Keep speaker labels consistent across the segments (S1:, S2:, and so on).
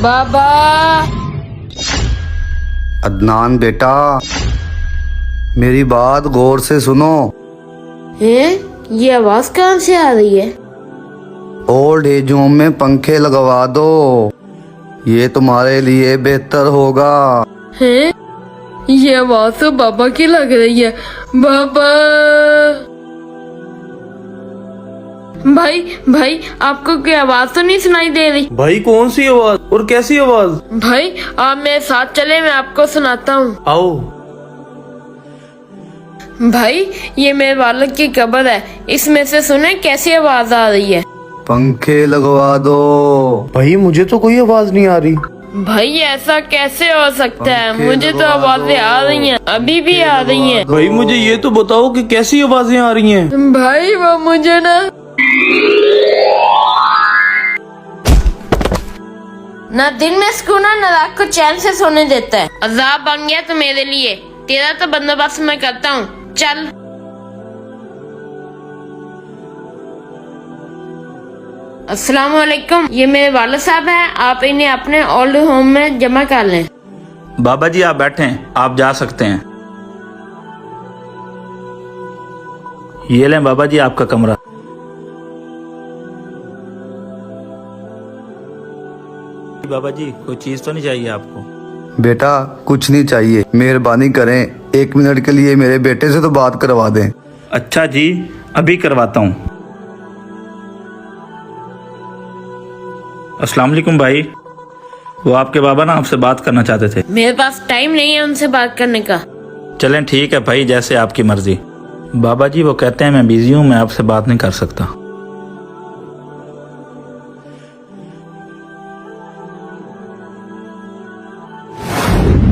S1: बाबा।
S2: अदनान बेटा, मेरी बात गौर से सुनो।
S1: ये आवाज कहाँ से आ रही है?
S2: ओल्ड एज होम में पंखे लगवा दो, ये तुम्हारे लिए बेहतर होगा।
S1: हैं? ये आवाज तो बाबा की लग रही है। बाबा। भाई भाई, आपको कोई आवाज तो नहीं सुनाई दे रही?
S3: भाई कौन सी आवाज और कैसी आवाज?
S1: भाई आप मेरे साथ चले, मैं आपको सुनाता हूँ।
S3: आओ।
S1: भाई ये मेरे वालिद की कब्र है, इसमें से सुने कैसी आवाज आ रही है।
S2: पंखे लगवा दो।
S3: भाई मुझे तो कोई आवाज नहीं आ रही।
S1: भाई ऐसा कैसे हो सकता है?
S2: पंखे
S1: मुझे तो
S2: लगवा
S1: आवाजें
S2: दो।
S1: आ रही हैं, अभी भी आ रही हैं।
S3: भाई मुझे ये तो बताओ कि कैसी आवाजें आ रही हैं?
S1: भाई वो मुझे ना दिन में सुकून है, ना रात को चैन से सोने देता है। अजाब बन गया तो मेरे लिए, तेरा तो बंदोबस्त मैं करता हूँ। चल। अस्सलाम वालेकुम, ये मेरे वालिद साहब हैं, आप इन्हें अपने ओल्ड होम में जमा कर लें।
S4: बाबा जी आप बैठें, आप जा सकते हैं। ये लें बाबा जी आपका कमरा। बाबा जी कोई चीज तो नहीं चाहिए आपको?
S2: बेटा कुछ नहीं चाहिए, मेहरबानी करें 1 मिनट के लिए मेरे बेटे से तो बात करवा दें।
S4: अच्छा जी, अभी करवाता हूँ। अस्सलाम वालेकुम भाई, वो आपके बाबा ना आपसे बात करना चाहते थे।
S1: मेरे पास टाइम नहीं है उनसे बात करने का।
S4: चलें ठीक है भाई, जैसे आपकी मर्जी। बाबा जी वो कहते हैं मैं बिजी हूँ, मैं आपसे बात नहीं कर सकता।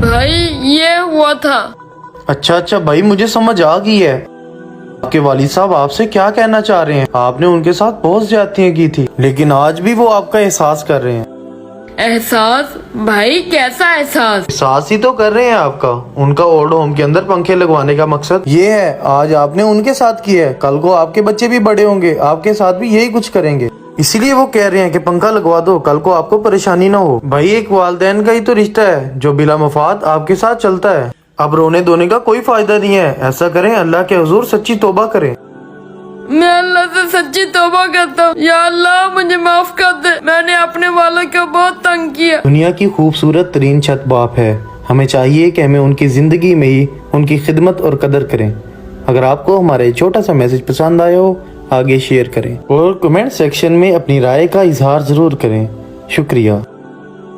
S1: भाई ये हुआ था।
S3: अच्छा भाई, मुझे समझ आ गई है। आपके वालिद साहब आपसे क्या कहना चाह रहे हैं। आपने उनके साथ बहुत ज्यादतियां की थी, लेकिन आज भी वो आपका एहसास कर रहे हैं।
S1: एहसास? भाई कैसा एहसास?
S3: एहसास ही तो कर रहे हैं आपका। उनका ओल्ड होम के अंदर पंखे लगवाने का मकसद ये है। आज आपने उनके साथ किया है, कल को आपके बच्चे भी बड़े होंगे, आपके साथ भी यही कुछ करेंगे। इसीलिए वो कह रहे हैं कि पंखा लगवा दो, कल को आपको परेशानी ना हो। भाई एक वालिदैन का ही तो रिश्ता है जो बिला मुफाद आपके साथ चलता है। अब रोने धोने का कोई फायदा नहीं है। ऐसा करें, अल्लाह के हुजूर सच्ची तौबा करें।
S1: मैं अल्लाह से सच्ची तौबा करता हूँ। या अल्लाह मुझे माफ कर दे, मैंने अपने वालों को बहुत तंग किया।
S3: दुनिया की खूबसूरत तरीन छत बाप है। हमें चाहिए कि हमें उनकी जिंदगी में ही उनकी खिदमत और कदर करें। अगर आपको हमारा छोटा सा मैसेज पसंद आया हो, आगे शेयर करें और कमेंट सेक्शन में अपनी राय का इजहार जरूर करें। शुक्रिया।